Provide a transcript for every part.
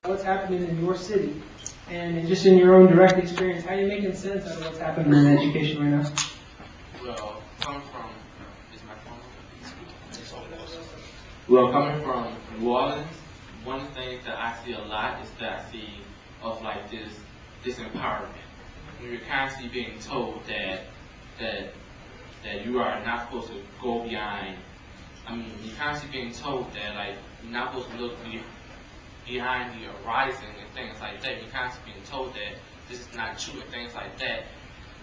what's happening in your city, and just in your own direct experience, how are you making sense out of what's happening in education right now? Well, Well, coming from New Orleans, one of the things that I see a lot is that I see of like this empowerment. You're constantly being told that you are not supposed to go behind. I mean, you're constantly being told that like you're not supposed to look behind the horizon and things like that. You're constantly being told that this is not true and things like that.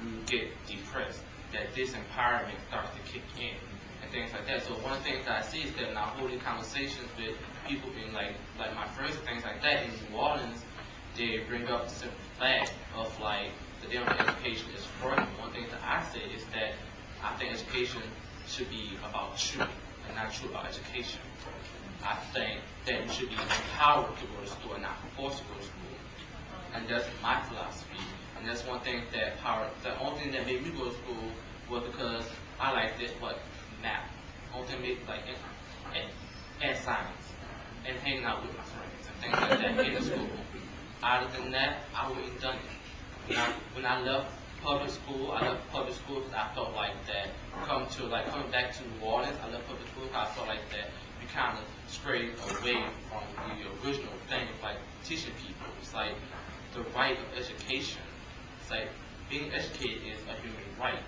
You get depressed. That this empowerment starts to kick in and things like that. So one of the things that I see is that when I hold these conversations with people being like my friends and things like that in New Orleans, they bring up the simple fact of like the damn education is fraudulent. One thing that I say is that I think education should be about truth and not true about education. I think that you should be empowered to go to school and not forced to go to school. And that's my philosophy. And that's one thing that the only thing that made me go to school was because I liked it, math. The only thing made like and science and hanging out with my friends and things like that in the school. Other than that, I wouldn't have done it. When I left public school, because I felt like that coming back to New Orleans, I left public school because I felt like that we kind of strayed away from the original thing of like teaching people. It's like the right of education. It's like being educated is a human right,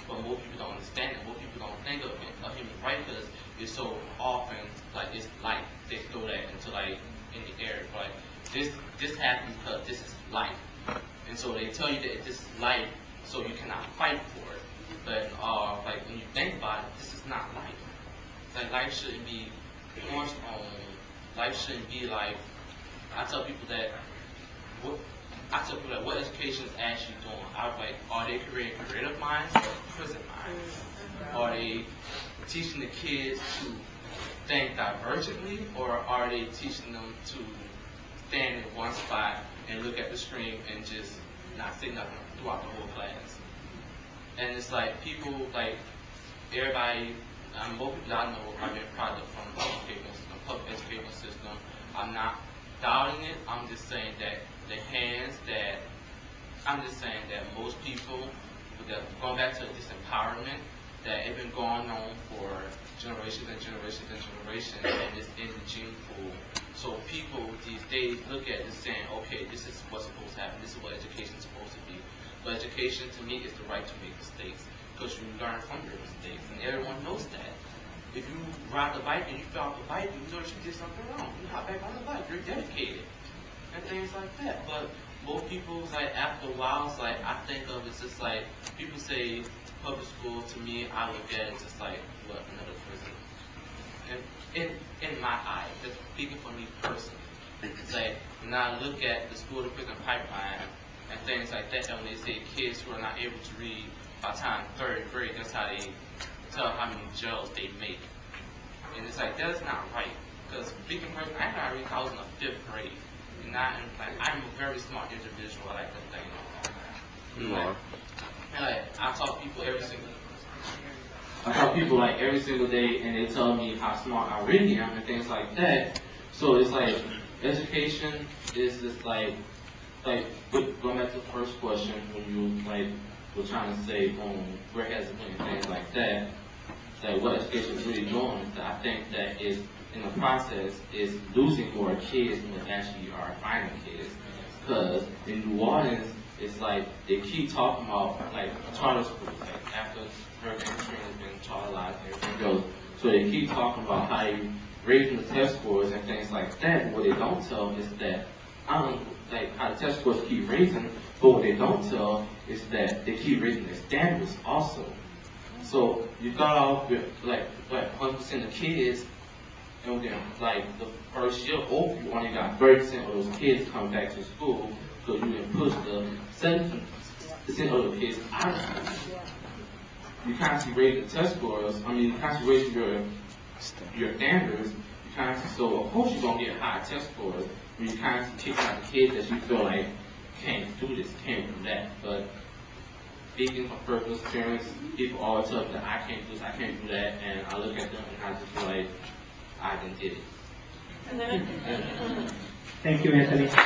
but most people don't understand it. Most people don't think of it a human right because it's so often like it's life. They throw that into like in the air, like this happened because this is life. And so they tell you that this is life, so you cannot fight for it. But like when you think about it, this is not life. Like life shouldn't be forced on. Life shouldn't be like. I tell people that. What education is actually doing. I was like, are they creating creative minds or prison minds? Are they teaching the kids to think divergently, or are they teaching them to stand in one spot and look at the screen and just not say nothing throughout the whole class? And it's like people, like everybody, most people I know are being product from the public education system. I'm not doubting it. I'm just saying that most people, going back to this empowerment, that it's been going on for generations and generations and generations, and it's in the gene pool. So people these days look at it saying, okay, this is what's supposed to happen. This is what education is supposed to be. But education, to me, is the right to make mistakes, because you learn from your mistakes, and everyone knows that. If you ride the bike and you fell off the bike, you know that you did something wrong. You hop back on the bike. You're dedicated, and things like that. But most people, like after a while, it's like I think of it's just like people say public school. To me, I look at it just like what another prison. And in my eye, just speaking for me personally, it's like when I look at the school to prison pipeline and things like that, when they say kids who are not able to read by the time third grade, that's how they tell how many jails they make. And it's like that's not right. Because speaking personally, I got read I was in the fifth grade. And I'm a very smart individual, I like to think. You are. And like I talk to people every single day, and they tell me how smart I really am and things like that. So it's like education is just like going back to the first question when you like were trying to say where has it been and things like that. That what education is really doing, that I think that is in the process is losing more kids than what actually are finding kids. Because in New Orleans, it's like they keep talking about like charter schools, like after Hurricane Katrina has been charterized and everything goes. So they keep talking about how you raising the test scores and things like that. But what they don't tell is that like how the test scores keep raising, but what they don't tell is that they keep raising their standards also. So you start off with like 100% of kids, and then like the first year over, you only got 30% of those kids coming back to school, so you didn't push the 70% of the kids out of school. You constantly raise the test scores. You constantly raise your standards. So of course you're gonna get high test scores when you constantly kick out the kids that you feel like can't do this, can't do that. But speaking from personal experience, people always tell me that I can't do this, I can't do that, and I look at them and I just feel like I done did it. Thank you, Anthony.